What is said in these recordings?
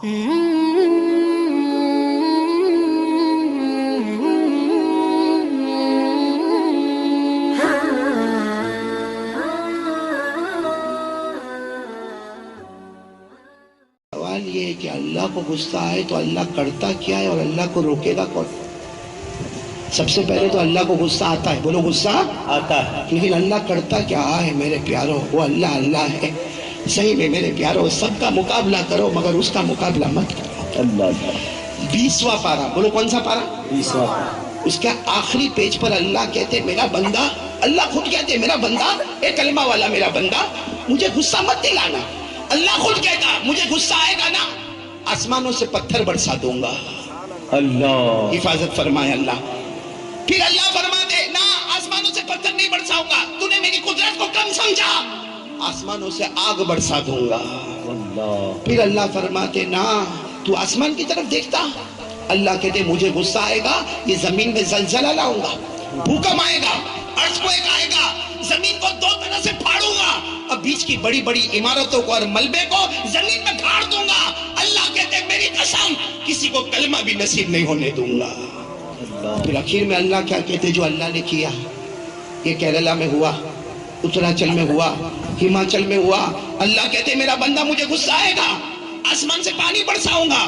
سوال یہ ہے کہ اللہ کو غصہ آئے تو اللہ کرتا کیا ہے اور اللہ کو روکے گا کون؟ سب سے پہلے تو اللہ کو غصہ آتا ہے، بولو غصہ آتا ہے، لیکن اللہ کرتا کیا ہے میرے پیاروں؟ وہ اللہ اللہ ہے۔ صحیح میں میرے پیاروں، سب کا مقابلہ کرو مگر اس کا مقابلہ مت کرو۔ اللہ 20واں پارہ، بولو کون سا پارہ؟ 20واں پارہ۔ اس کا آخری پیج پر اللہ کہتے میرا بندہ، اللہ خود کہتے میرا بندہ، اے کلمہ والا میرا بندہ، مجھے غصہ مت دلانا۔ اللہ خود کہتا مجھے غصہ آئے گا نا آسمانوں سے پتھر برسا دوں گا۔ اللہ حفاظت فرمائے اللہ۔ پھر اللہ فرماتے نا آسمانوں سے پتھر نہیں برساؤں گا، تو نے میری قدرت کو کم سمجھا، آسمانوں سے آگ برسا دوں گا۔ پھر اللہ فرماتے نا تو آسمان کی طرف دیکھتا، اللہ کہتے مجھے غصہ آئے گا یہ زمین میں زلزلہ لاؤں گا، بھوکم آئے گا، ارتھکویک آئے گا، زمین کو دو طرح سے پھاڑوں گا، اب بیچ کی بڑی بڑی عمارتوں کو اور ملبے کو زمین میں گھاڑ دوں گا۔ اللہ کہتے میری قسم کسی کو کلمہ بھی نصیب نہیں ہونے دوں گا۔ پھر آخر میں اللہ کیا کہتے جو اللہ نے کیا یہ کیرلا میں ہوا، اتراچل میں ہوا، ہماچل میں ہوا، اللہ کہتے میرا بندہ مجھے غصہ آئے گا، آسمان سے پانی برساؤں گا،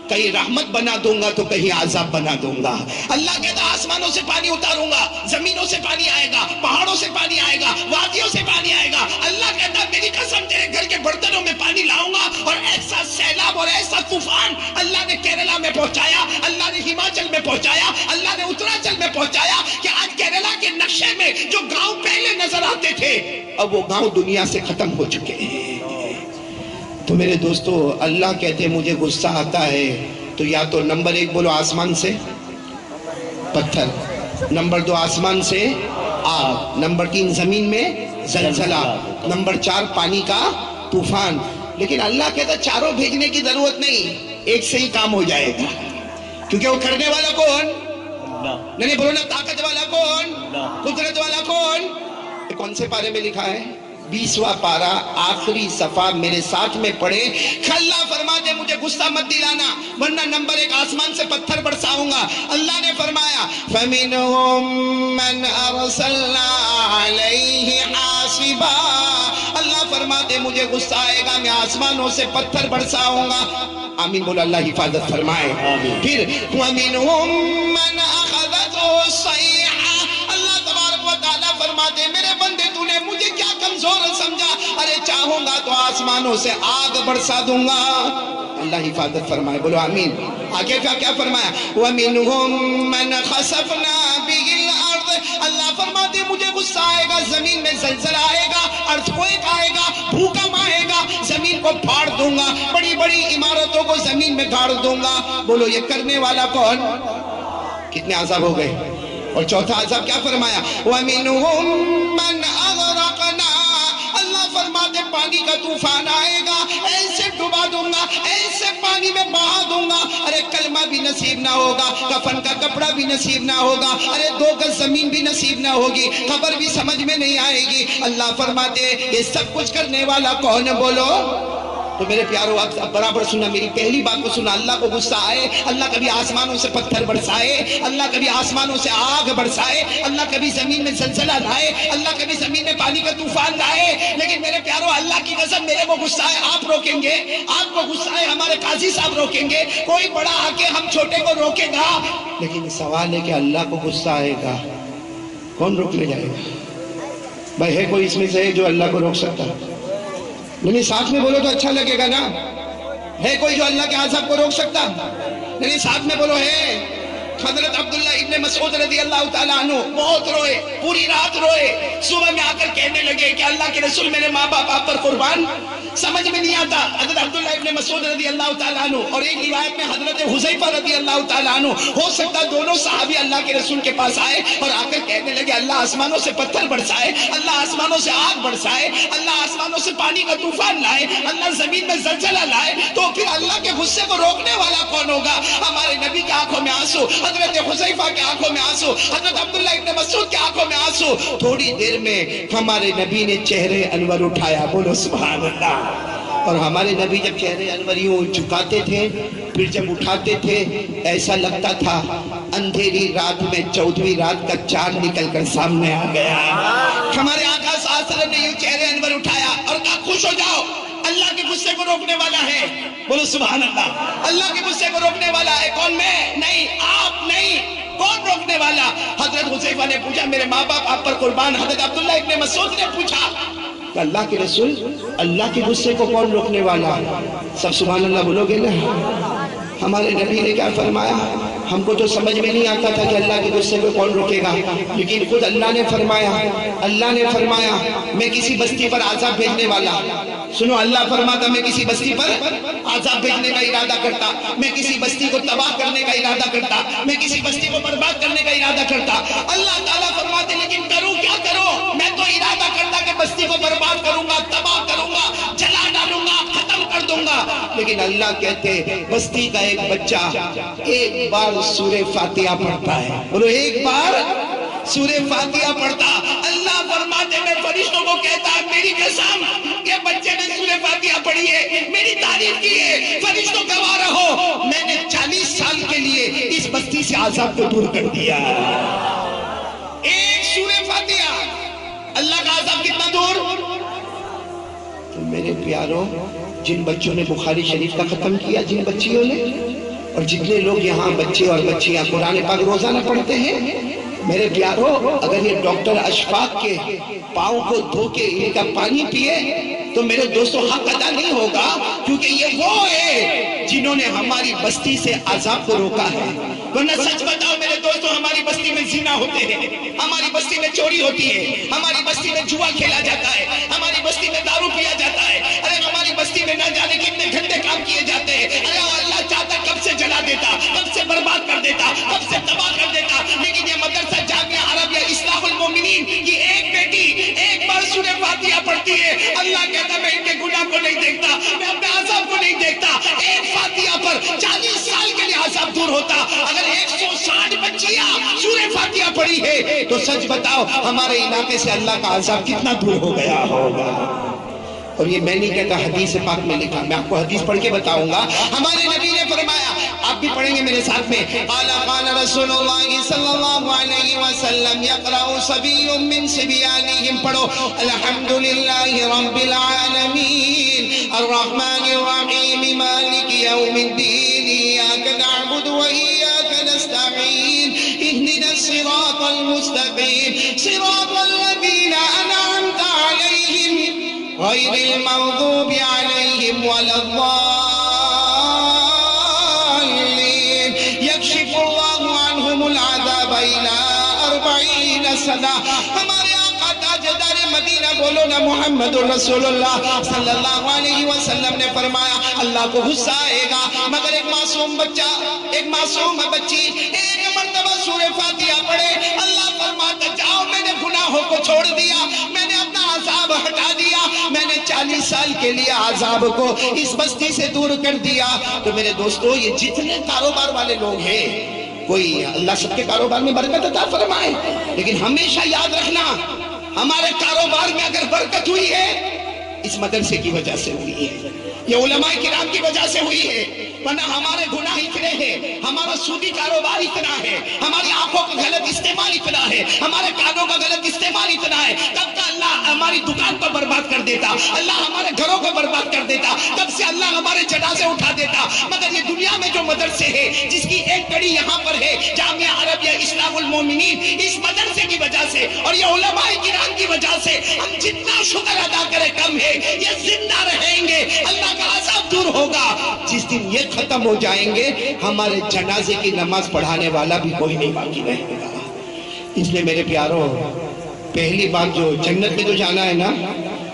کہیں رحمت بنا دوں گا تو کہیں عذاب بنا دوں گا۔ اللہ کہتا آسمانوں سے پانی اتاروں گا، زمینوں سے پانی آئے گا، پہاڑوں سے پانی آئے گا، وادیوں سے پانی آئے گا۔ اللہ کہتا میری قسم تیرے گھر کے برتنوں میں پانی لاؤں گا، اور ایسا سیلاب اور ایسا طوفان اللہ نے کیرلا میں پہنچایا، اللہ نے ہماچل میں پہنچایا، اللہ نے اتراچل میں پہنچایا کہ آج کیرلا کے نقشے میں جو گاؤں پہلے نظر آتے تھے اب وہ گاؤں دنیا سے ختم ہو چکے ہیں۔ تو میرے دوستو اللہ کہتے مجھے غصہ آتا ہے تو یا تو نمبر 1 بولو آسمان سے پتھر، نمبر 2 آسمان سے آگ، نمبر 3 زمین میں زلزلہ، نمبر 4 پانی کا طوفان۔ لیکن اللہ کہتا چاروں بھیجنے کی ضرورت نہیں، ایک سے ہی کام ہو جائے گا، کیونکہ وہ کرنے والا کون؟ نہیں بولو نا طاقت والا کون؟ قدرت والا کون؟ یہ کون سے پارے میں لکھا ہے؟ 20واں پارہ آخری صفحہ میرے ساتھ میں پڑھے۔ اللہ فرماتے مجھے غصہ مت دلانا ورنہ نمبر 1 آسمان سے پتھر برساؤں گا۔ اللہ نے فرمایا فَمِنْهُمْ مَنْ أَرْسَلْنَا عَلَيْهِ حَاصِبًا، اللہ فرماتے مجھے غصہ آئے گا میں آسمانوں سے پتھر برساؤں گا۔ آمین بولو اللہ حفاظت فرمائے۔ پھر وَمِنْهُمْ مَنْ أَخَذَتْهُ الصَّيْحَةُ، اللہ تبارک و تعالیٰ فرماتے میرے بندے تو نے مجھے کیا کمزور سمجھا، ارے چاہوں گا تو آسمانوں سے آگ برسا دوں گا۔ اللہ حفاظت فرمائے، بولو آمین۔ آگے کیا فرمایا وَمِنْهُمْ مَنْ خَسَفْنَا بِهِ الْأَرْضِ، اللہ فرماتے مجھے غصہ آئے گا زمین میں زلزلہ آئے گا، ارتھکویک آئے گا، بھوکم آئے گا، زمین کو پھاڑ دوں گا، بڑی بڑی عمارتوں کو زمین میں گاڑ دوں گا۔ بولو یہ کرنے والا کون؟ کتنے عذاب ہو گئے؟ اور چوتھا عذاب کیا فرمایا وَمِنْهُمْ مَنْ أَغْرَقْنَا، اللہ فرماتے پانی کا طوفان آئے گا، ایسے ڈبا دوں گا، ایسے پانی میں بہا دوں گا، ارے کلمہ بھی نصیب نہ ہوگا، کفن کا کپڑا بھی نصیب نہ ہوگا، ارے 2 گز زمین بھی نصیب نہ ہوگی، خبر بھی سمجھ میں نہیں آئے گی۔ اللہ فرماتے یہ سب کچھ کرنے والا کون ہے بولو؟ تو میرے پیارو اب برابر سننا، میری پہلی بات کو سننا، اللہ کو غصہ آئے اللہ کبھی آسمانوں سے پتھر برسائے، اللہ کبھی آسمانوں سے آگ برسائے، اللہ کبھی زمین میں زلزلہ لائے، اللہ کبھی زمین میں پانی کا طوفان لائے، لیکن میرے پیارو اللہ کی قسم میرے کو غصہ آئے آپ روکیں گے، آپ کو غصہ آئے ہمارے قاضی صاحب روکیں گے، کوئی بڑا آ کے ہم چھوٹے کو روکے گا، لیکن سوال ہے کہ اللہ کو غصہ آئے گا کون روکنے جائے گا؟ بھائی ہے کوئی اس میں سے جو اللہ کو روک سکتا؟ نہیں ساتھ میں بولو تو اچھا لگے گا نا، ہے کوئی جو اللہ کے عذاب کو روک سکتا؟ نہیں ساتھ میں بولو ہے۔ حضرت عبداللہ ابن مسعود رضی اللہ تعالیٰ عنہ بہت روئے، پوری رات روئے، صبح میں آ کر کہنے لگے کہ اللہ کے رسول میرے ماں باپ آپ پر قربان، سمجھ میں نہیں آتا۔ حضرت عبداللہ ابن مسعود رضی اللہ تعالیٰ عنہ اور ایک روایت میں حضرت حذیفہ رضی اللہ تعالیٰ عنہ، ہو سکتا دونوں صحابی اللہ کے رسول کے پاس آئے اور آ کر کہنے لگے اللہ آسمانوں سے پتھر برسائے، اللہ آسمانوں سے آگ برسائے، اللہ آسمانوں سے پانی کا طوفان لائے، اللہ زمین میں زلزلہ لائے، تو پھر اللہ کے غصے کو روکنے والا کون ہوگا؟ ہمارے نبی کی آنکھوں میں آنسو، حضرت حذیفہ کے آنکھوں میں آنسو، حضرت عبداللہ ابن مسعود کے آنکھوں میں آنسو۔ تھوڑی دیر میں ہمارے نبی نے چہرے انور اٹھایا، بولو سبحان اللہ۔ اور ہمارے نبی جب چہرے انور یوں جھکاتے تھے پھر جب اٹھاتے تھے ایسا لگتا تھا اندھیری رات میں 14ویں رات کا چاند نکل کر سامنے آ گیا. ہمارے آقا صلی اللہ علیہ وسلم نے یوں چہرے انور اٹھایا اور کہا خوش ہو جاؤ, اللہ کے غصے کو روکنے والا ہے. بولو سبحان اللہ. اللہ کے غصے کو روکنے والا ہے. کون؟ میں نہیں, آپ نہیں. کون روکنے والا؟ حضرت حذیفہ نے پوچھا میرے ماں باپ آپ پر قربان. حضرت عبداللہ ابن مسعود نے پوچھا کہ اللہ کے رسول اللہ کے غصے کو کون روکنے والا؟ سب سبحان اللہ بولو گے نا. ہمارے نبی نے کیا فرمایا؟ ہم کو تو سمجھ میں نہیں آتا تھا کہ اللہ کے غصے کو کون روکے گا, لیکن خود اللہ نے فرمایا میں کسی بستی پر عذاب بھیجنے والا. سنو, اللہ فرماتا میں کسی بستی پر عذاب بھیجنے کا ارادہ کرتا, میں کسی بستی کو تباہ کرنے کا ارادہ کرتا, میں کسی بستی کو برباد کرنے کا ارادہ کرتا. اللہ تعالیٰ فرماتے لیکن کروں کیا کروں؟ میں تو ارادہ کرتا کہ بستی کو برباد کروں گا, تباہ کروں گا, جلا ڈالوں گا, ختم کر دوں گا. لیکن اللہ کہتے بستی کا ایک بچہ ایک بار سورہ فاتحہ پڑھتا ہے. بولو ایک بار سورہ فاتحہ پڑھتا. اللہ فرماتے میں فرشتوں کو کہتا میری قسم کہ بچے نے سورہ فاتحہ پڑھی ہے, میری تعریف کی ہے, فرشتوں گواہ رہو میں نے 40 سال کے لیے اس بستی سے عذاب کو دور کر دیا. ایک سورہ فاتحہ, اللہ کا عذاب کتنا دور. تو میرے پیاروں, جن بچوں نے بخاری شریف کا ختم کیا, جن بچیوں نے, اور جتنے لوگ یہاں بچے اور بچیاں قرآن پاک روزانہ پڑھتے ہیں, میرے پیاروں اگر یہ ڈاکٹر اشفاق کے پاؤں کو دھو کے ان کا پانی پیے تو میرے دوستوں حق ادا نہیں ہوگا, کیونکہ یہ وہ ہے جنہوں نے ہماری بستی سے عذاب کو روکا ہے. ورنہ سچ بتاؤ میرے دوستوں, ہماری بستی میں زنا ہوتے ہیں, ہماری بستی میں چوری ہوتی ہے, ہماری بستی میں جوا کھیلا جاتا ہے, ہماری بستی میں دارو پیا جاتا ہے, ارے ہماری بستی میں نہ جانے کتنے گھنٹے کام کیے جاتے ہیں. ارے اللہ چاہتا کب سے جلا دیتا, کب سے برباد کر دیتا, کب سے تباہ کر دیتا. لیکن یہ مدرسہ جامعہ عربیہ اصلاح المومنین کی ایک بیٹی ایک بار سورہ فاتحہ پڑھتی ہے, اللہ کہتا میں ان کے گناہ کو نہیں دیکھتا, میں اپنے عذاب کو نہیں دیکھتا. ایک فاتحہ پر 40 سال کے لیے عذاب دور ہوتا. اگر 160 بچیاں سورہ فاتحہ پڑھی ہے تو سچ بتاؤ ہمارے علاقے سے اللہ کا عذاب کتنا دور ہو گیا ہوگا. اور یہ میں نہیں کہتا, حدیث پاک میں لکھا, میں آپ کو حدیث پڑھ کے بتاؤں گا. ہمارے نبی نے فرمایا, آپ بھی پڑھیں گے میرے ساتھ میں, قال رسول اللہ صلی اللہ علیہ وسلم یقرأ صبی من صبیانہم, پڑھو الحمدللہ رب العالمین الرحمن الرحیم مالک یوم الدین ایاک نعبد و ایاک نستعین اہدنا الصراط المستقیم صراط الذین انعمت علیہم غیر المغضوب علیہم ولا الضالین یکشف اللہ عنہم العذاب الى 40 سنہ. ہمارے آقا تاجدار مدینہ, بولو نا محمد رسول اللہ صلی اللہ علیہ وسلم نے فرمایا اللہ کو غصہ آئے گا مگر ایک معصوم بچہ, ایک معصوم بچی ایک مرتبہ سورہ فاتحہ پڑھے. اللہ فرماتا جاؤ میں نے گناہوں کو چھوڑ دیا, میں نے اپنا عذاب ہٹا دیا, میں نے 40 سال کے لیے عذاب کو اس بستی سے دور کر دیا. تو میرے دوستو یہ جتنے کاروبار والے لوگ ہیں, کوئی اللہ سب کے کاروبار میں برکت عطا فرمائے, لیکن ہمیشہ یاد رکھنا ہمارے کاروبار میں اگر برکت ہوئی ہے اس مدرسے کی وجہ سے ہوئی ہے, یہ علماء کرام کی وجہ سے ہوئی ہے. ورنہ ہمارے گناہ اتنے ہیں, ہمارا سودی کاروبار اتنا ہے, ہماری آنکھوں کا غلط استعمال اتنا ہے, ہمارے کانوں کا غلط استعمال اتنا ہے, تب کا اللہ ہماری دکان کو برباد کر دیتا, اللہ ہمارے گھروں کو برباد کر دیتا, تب سے اللہ ہمارے جنازے اٹھا دیتا. مگر یہ دنیا میں جو مدرسے ہیں, جس کی ایک کڑی یہاں پر ہے جامعہ عربیہ اصلاح المومنین, اس مدرسے کی وجہ سے اور یہ علماء کرام کی وجہ سے ہم جتنا شکر ادا کریں کم ہے. یہ زندہ رہیں گے, اللہ کا عذاب دور ہوگا. جس دن یہ ختم ہو جائیں گے ہمارے جنازے کی نماز پڑھانے والا بھی کوئی نہیں باقی رہے گا. اس لیے میرے پیاروں, پہلی بات جو جنت میں تو جانا ہے نا,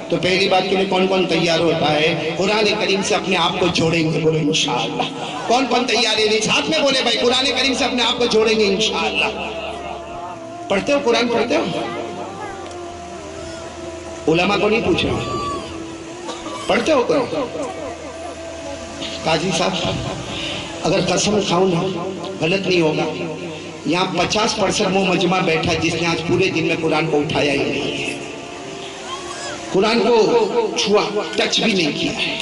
تو پہلی بات کے لیے کون کون تیار ہوتا ہے؟ قرآن کریم سے اپنے آپ کو جوڑیں گے, بولو انشاءاللہ. کون کون تیار ہے؟ ساتھ میں بولے بھائی, قرآن کریم سے اپنے آپ کو جوڑیں گے انشاءاللہ. پڑھتے ہو قرآن, پڑھتے ہو؟ علماء کو نہیں پوچھ رہا, پڑھتے ہو قرآن؟ قاضی صاحب اگر قسم کھاؤں نا غلط نہیں ہوگا, یہاں 50% وہ مجمع بیٹھا جس نے آج پورے دن میں قرآن کو اٹھایا ہی نہیں ہے, قرآن کو چھوا, ٹچ بھی نہیں کیا ہے.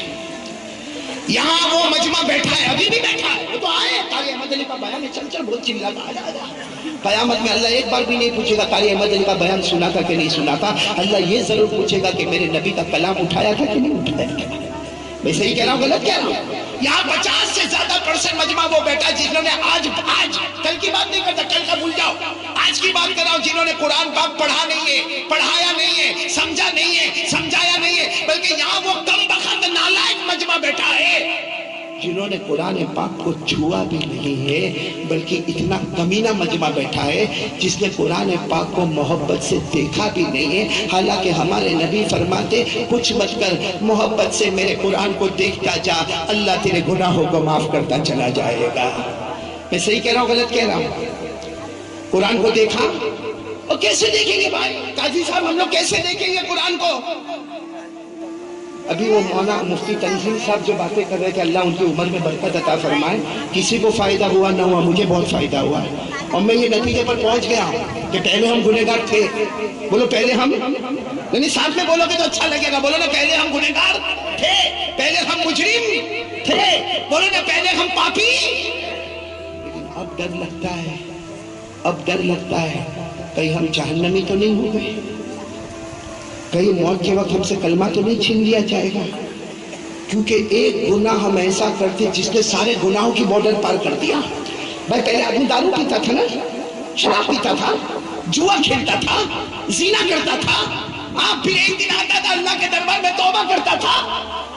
یہاں وہ مجمع بیٹھا ہے، ابھی بھی بیٹھا ہے، وہ تو آئے قاری احمد علی کا بیان ہے، چل چل بہت چلاتا آجا۔ قیامت میں اللہ ایک بار بھی نہیں پوچھے گا قاری احمد علی کا بیان سنا تھا کہ نہیں سنا تھا، اللہ یہ ضرور پوچھے گا کہ میرے نبی کا کلام اٹھایا تھا کہ نہیں اٹھایا۔ میں صحیح کہہ رہا ہوں غلط کہہ رہا ہوں؟ یہاں 50 سے زیادہ % مجمع وہ بیٹھا جنہوں نے آج کل کی بات نہیں کرتا، کل کا بھول جاؤ، آج کی بات کر رہا ہوں، جنہوں نے قرآن پاک پڑھا نہیں ہے، پڑھایا نہیں ہے، سمجھا نہیں ہے، سمجھایا نہیں ہے، بلکہ یہاں وہ کم بخت نالائق مجمع بیٹھا ہے جنہوں نے قرآن پاک کو چھوا بھی نہیں ہے، بلکہ اتنا کمینہ مجمع بیٹھا ہے جس نے قرآن پاک کو محبت سے دیکھا بھی نہیں ہے، حالانکہ ہمارے نبی فرماتے کچھ مت کر، محبت سے میرے قرآن کو دیکھتا جا، اللہ تیرے گناہوں کو معاف کرتا چلا جائے گا۔ میں صحیح کہہ رہا ہوں غلط کہہ رہا ہوں؟ قرآن کو دیکھا اور کیسے دیکھیں گے بھائی قاضی صاحب، ہم لوگ کیسے دیکھیں گے قرآن کو؟ ابھی وہ مولانا مفتی تنزیل صاحب جو باتیں کر رہے کہ اللہ ان کی عمر میں برکت عطا فرمائے، کسی کو فائدہ ہوا نہ ہوا، مجھے بہت فائدہ ہوا، اور میں یہ نتیجے پر پہنچ گیا کہ پہلے ہم گنہگار تھے، بولو پہلے ہم، نہیں ساتھ میں بولو گے تو اچھا لگے گا، بولو نا پہلے ہم گنہگار تھے، پہلے ہم مجرم تھے، بولو نا پہلے ہم پاپی، لیکن اب ڈر لگتا ہے، اب ڈر لگتا ہے کہیں ہم جہنمی تو نہیں ہو گئے، کہیں موت کے وقت ہم سے کلمہ تو نہیں چھین لیا جائے گا، کیونکہ ایک گناہ ہم ایسا کرتے جس نے سارے گناہوں کی بارڈر پار کر دیا۔ بھائی پہلے آدمی دارو پیتا تھا نا، شراب پیتا تھا، جوا کھیلتا تھا، زنا کرتا تھا، آپ پھر ایک دن آتا تھا اللہ کے دربار میں توبہ کرتا تھا،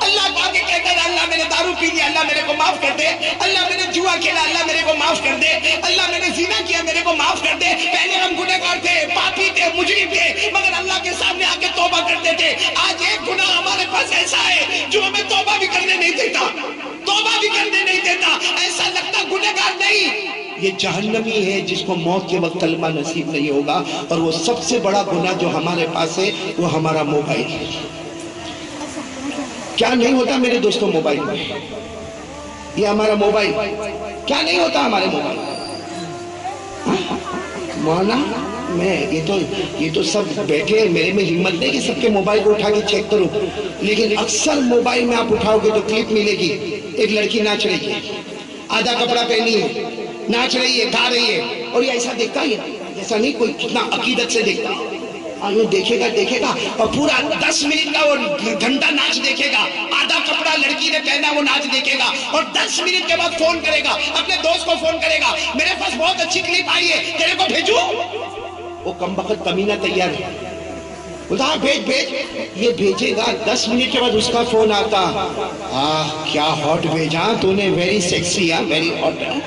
اللہ کو آگے کہتا تھا اللہ میں نے دارو پی لیا اللہ میرے کو معاف کر دے، اللہ میں نے جوا کھیلا اللہ میرے کو معاف کر دے، اللہ میں نے زنا کیا میرے کو معاف کر دے۔ پہلے ہم گنہگار تھے، پاپی تھے، مجرم تھے، مگر اللہ کے سامنے آ کے توبہ کرتے تھے۔ آج ایک گناہ ہمارے پاس ایسا ہے جو ہمیں توبہ بھی کرنے نہیں دیتا، توبہ بھی کرنے نہیں دیتا، ایسا لگتا گنہگار نہیں، یہ جہنمی ہے جس کو موت کے وقت کلمہ نصیب نہیں ہوگا۔ اور وہ سب سے بڑا گناہ جو ہمارے پاس ہے وہ ہمارا موبائل ہے۔ کیا نہیں ہوتا میرے دوستوں موبائل میں؟ یہ ہمارا موبائل کیا نہیں ہوتا ہمارے موبائل؟ مولانا میں یہ تو سب بیٹھے ہیں، میرے میں ہمت نہیں کہ سب کے موبائل کو اٹھا کے چیک کروں، لیکن اکثر موبائل میں آپ اٹھاؤ گے تو کلپ ملے گی، ایک لڑکی ناچ رہی ہے، آدھا کپڑا پہنی ہے، ناچ رہی ہے، گا رہی ہے، اور یہ ایسا دیکھتا ہے ایسا نہیں کوئی کتنا عقیدت سے دیکھتا ہے، دیکھے گا اور پورا 10 منٹ کا وہ گھنٹہ ناچ دیکھے گا، آدھا کپڑا لڑکی نے پہنا وہ ناچ دیکھے گا، اور 10 منٹ کے بعد فون کرے گا، اپنے دوست کو فون کرے گا، میرے پاس بہت اچھی کلپ آئی ہے تیرے کو بھیجوں؟ وہ کمبخت کمینہ تیار ہے، بولتا بھیج، یہ بھیجے گا، 10 منٹ کے بعد اس کا فون آتا، کیا ہاٹ بھیجا تو نے، ویری سیکسی ہے، ویری ہاٹ ہے،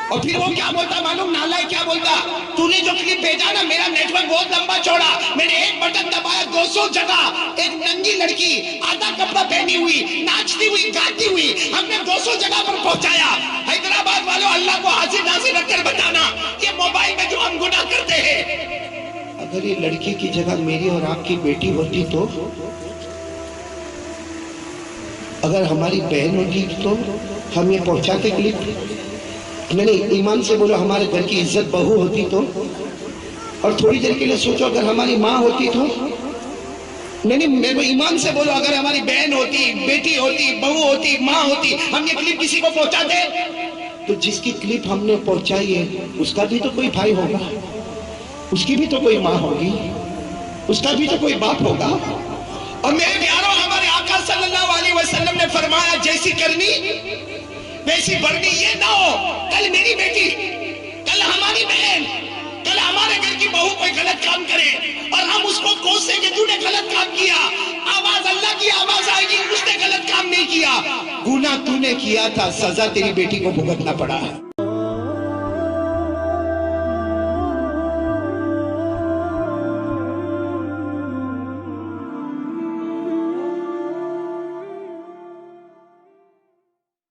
اور پھر وہ کیا بولتا معلوم نالا ہے کیا بولتا، تو نے جو کلپ بھیجا نا میرا نیٹ ورک بہت لمبا چوڑا، میں نے ایک بٹن دبایا 200 جگہ ایک ننگی لڑکی آدھا کپڑا پہنی ہوئی ناچتی ہوئی گاتی ہوئی ہم نے 200 جگہ پر پہنچایا۔ حیدرآباد والوں اللہ کو حاضر ناظر رکھ کر بتانا یہ موبائل میں جو ہم گناہ کرتے ہیں، اگر یہ لڑکی کی جگہ میری اور آپ کی بیٹی ہوتی تو، اگر ہماری بہن ہوتی تو ہم یہ پہنچاتے کلپ؟ نہیں، ایمان سے بولو ہمارے گھر کی عزت بہو ہوتی تو، اور تھوڑی دیر کے لیے سوچو اگر ہماری ماں ہوتی تو، نہیں ایمان سے بولو اگر ہماری بہن ہوتی، بیٹی ہوتی، بہو ہوتی، ماں ہوتی، ہم یہ کلپ کسی کو پہنچاتے؟ تو جس کی کلپ ہم نے پہنچائی ہے اس کا بھی تو کوئی بھائی ہوگا، اس کی بھی تو کوئی ماں ہوگی، اس کا بھی تو کوئی باپ ہوگا۔ اور میرے پیاروں ہمارے آقا صلی اللہ علیہ وسلم نے فرمایا جیسی کرنی ویسی بڑھنی، یہ نہ ہو کل میری بیٹی، کل ہماری بہن، کل ہمارے گھر کی بہو کوئی غلط کام کرے اور ہم اس کو کوسیں کہ تو نے غلط کام کیا، آواز اللہ کی آواز آئے گی اس نے غلط کام نہیں کیا، گناہ تو نے کیا تھا، سزا تیری بیٹی کو بھگتنا پڑا۔